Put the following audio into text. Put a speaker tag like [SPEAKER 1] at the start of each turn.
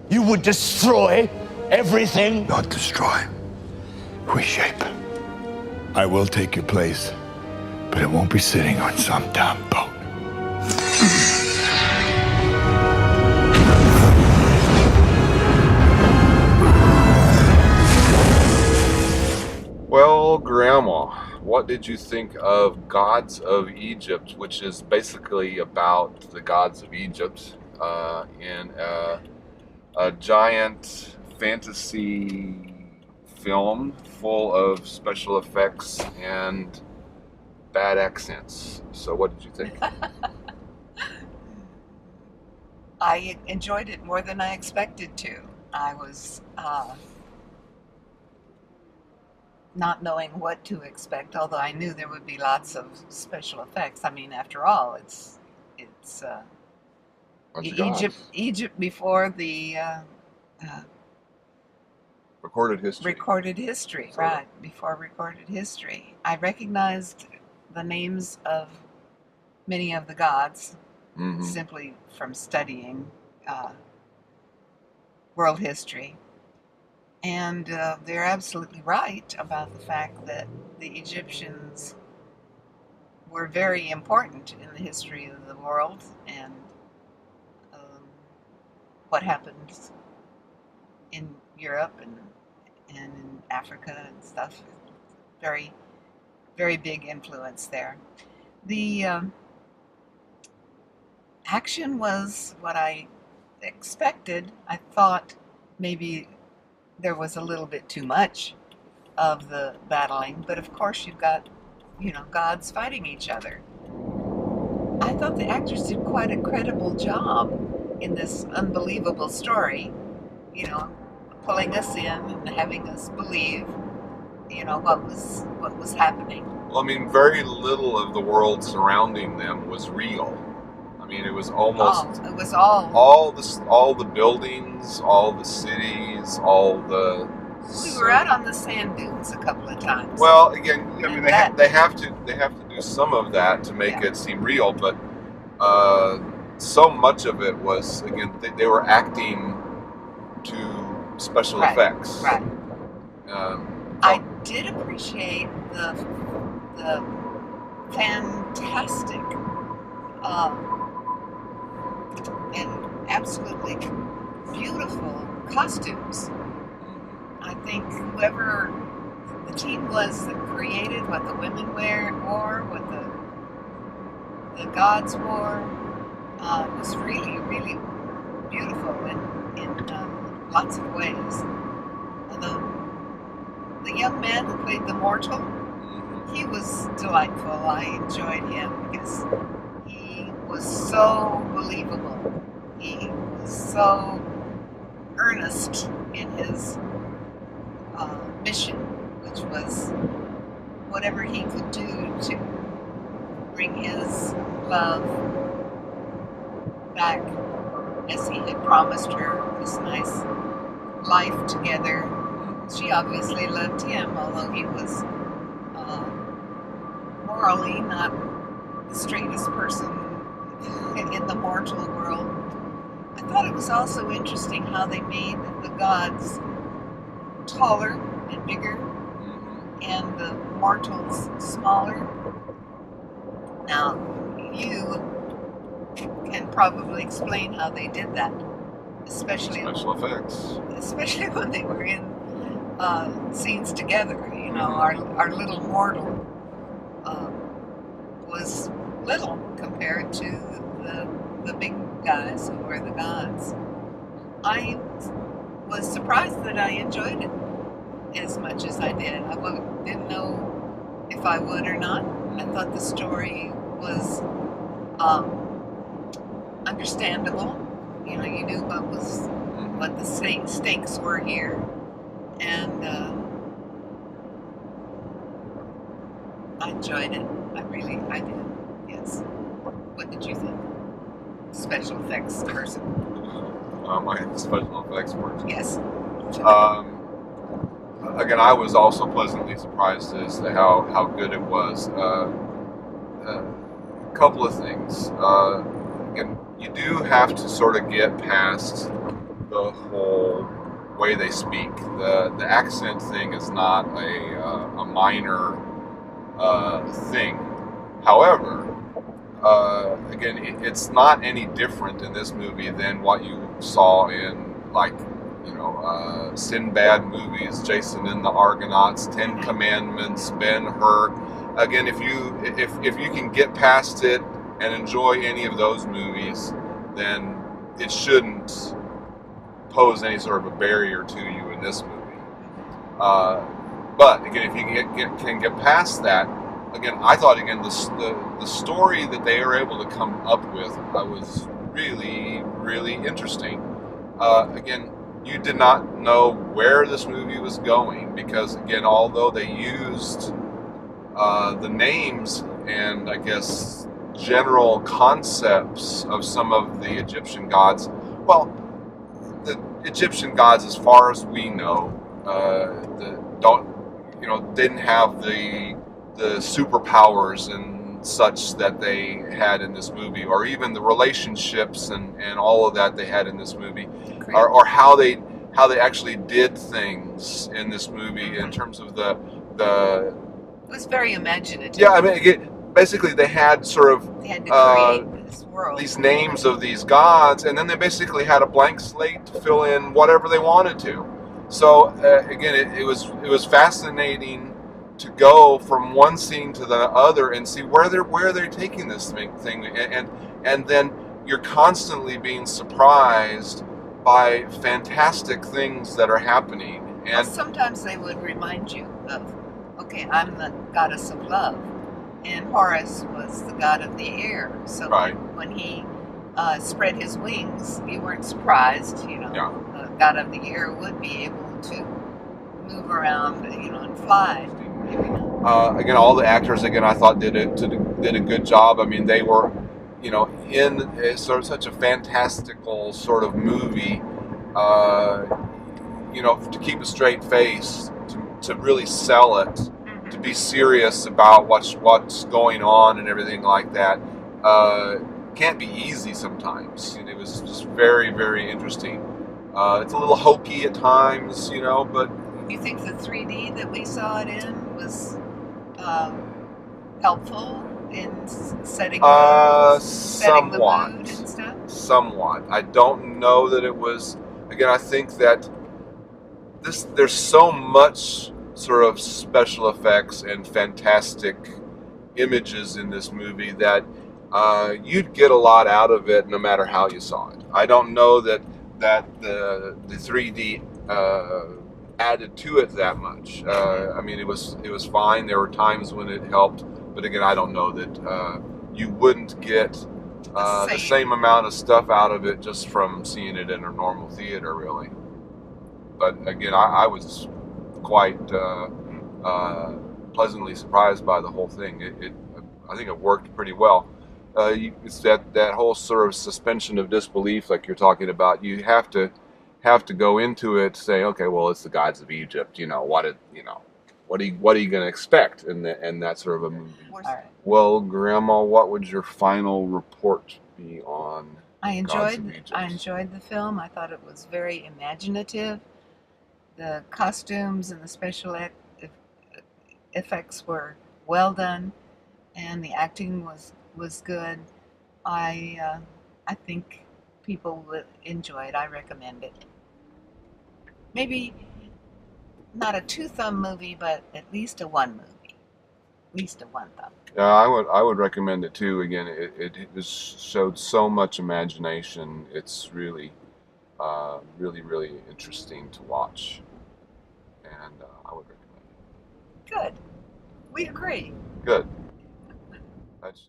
[SPEAKER 1] You would destroy everything?
[SPEAKER 2] Not destroy. Reshape. I will take your place, but it won't be sitting on some damn boat.
[SPEAKER 3] Well, Grandma, what did you think of Gods of Egypt, which is basically about the gods of Egypt in a giant fantasy film full of special effects and bad accents? So what did you think?
[SPEAKER 4] I enjoyed it more than I expected to. I was not knowing what to expect, although I knew there would be lots of special effects. I mean, after all, it's Egypt before the
[SPEAKER 3] Recorded history.
[SPEAKER 4] Recorded history,
[SPEAKER 3] Sort of.
[SPEAKER 4] right, before recorded history. I recognized the names of many of the gods simply from studying world history. And they're absolutely right about the fact that the Egyptians were very important in the history of the world, and what happened in Europe and in Africa and stuff. Very, very big influence there. The action was what I expected. I thought maybe there was a little bit too much of the battling, but of course you've got, gods fighting each other. I thought the actors did quite a credible job in this unbelievable story, pulling us in and having us believe, what was happening.
[SPEAKER 3] Well, I mean, very little of the world surrounding them was real. I mean, it was almost
[SPEAKER 4] it was all
[SPEAKER 3] the buildings, all the cities, all the.
[SPEAKER 4] We were out on the sand dunes a couple of times.
[SPEAKER 3] Well, again, I mean, they have to do some of that to make it seem real, but so much of it was, again, they were acting to special effects.
[SPEAKER 4] Right. I did appreciate the fantastic and absolutely beautiful costumes. I think whoever the team was that created what the women wore, what the gods wore, was really, really beautiful in lots of ways. The young man who played the mortal, he was delightful. I enjoyed him because he was so believable. He was so earnest in his mission, which was whatever he could do to bring his love back, as he had promised her this nice life together. She obviously loved him, although he was morally not the straightest person in the mortal world. I thought it was also interesting how they made the gods taller and bigger and the mortals smaller. Now, you can probably explain how they did that, especially
[SPEAKER 3] special effects.
[SPEAKER 4] Especially when they were in scenes together. Our little mortal was little compared to the big guys who were the gods. I was surprised that I enjoyed it as much as I did. I didn't know if I would or not. I thought the story was understandable. You knew what the stakes were here, and I enjoyed it. I did. Yes. What did you think? Special effects person.
[SPEAKER 3] I had the special effects person.
[SPEAKER 4] Yes.
[SPEAKER 3] Again, I was also pleasantly surprised as to how good it was. A couple of things. Again, you do have to sort of get past the whole way they speak. The accent thing is not a minor thing. However, again, it's not any different in this movie than what you saw in, like, Sinbad movies, Jason and the Argonauts, Ten Commandments, Ben-Hur. Again, if you can get past it and enjoy any of those movies, then it shouldn't pose any sort of a barrier to you in this movie. But again, if you can get past that, again, I thought the story that they were able to come up with was really, really interesting. Again, you did not know where this movie was going because, again, although they used the names and, I guess, general concepts of some of the Egyptian gods, well, the Egyptian gods, as far as we know, didn't have the superpowers and such that they had in this movie, or even the relationships and all of that they had in this movie, or how they actually did things in this movie in terms of the.
[SPEAKER 4] It was very imaginative.
[SPEAKER 3] Yeah, I mean, again, basically they had sort of
[SPEAKER 4] They had to create this world.
[SPEAKER 3] these names of these gods, and then they basically had a blank slate to fill in whatever they wanted to. So again, it was fascinating to go from one scene to the other and see where they're taking this thing, and then you're constantly being surprised by fantastic things that are happening. And
[SPEAKER 4] well, sometimes they would remind you of, okay, I'm the goddess of love, and Horus was the god of the air. So
[SPEAKER 3] right.
[SPEAKER 4] when he spread his wings, you weren't surprised.
[SPEAKER 3] Yeah.
[SPEAKER 4] The god of the air would be able to move around, and fly.
[SPEAKER 3] Again, all the actors, I thought did a good job. I mean, they were, in such a fantastical sort of movie, to keep a straight face, to really sell it, to be serious about what's going on and everything like that, can't be easy sometimes. It was just very, very interesting. It's a little hokey at times, but.
[SPEAKER 4] You think the 3D that we saw it in was helpful in setting the mood and stuff?
[SPEAKER 3] Somewhat. I don't know that it was. Again, I think that there's so much sort of special effects and fantastic images in this movie that you'd get a lot out of it no matter how you saw it. I don't know that the 3D added to it that much. I mean, it was fine. There were times when it helped, but again, I don't know that you wouldn't get the same amount of stuff out of it just from seeing it in a normal theater, really. But again, I was quite pleasantly surprised by the whole thing. I think it worked pretty well. It's that whole sort of suspension of disbelief, like you're talking about. You have to go into it saying, okay, well, it's the gods of Egypt. What are you going to expect in that sort of a movie?
[SPEAKER 4] Right.
[SPEAKER 3] Well, Grandma, what would your final report be on?
[SPEAKER 4] I enjoyed the film. I thought it was very imaginative. The costumes and the special effects were well done, and the acting was good. I think people will enjoy it. I recommend it. Maybe not a 2-thumb movie, but at least a 1 movie. At least a 1 thumb.
[SPEAKER 3] Yeah, I would recommend it too. Again, it showed so much imagination. It's really, really, really interesting to watch, and I would recommend it.
[SPEAKER 4] Good. We agree.
[SPEAKER 3] Good. That's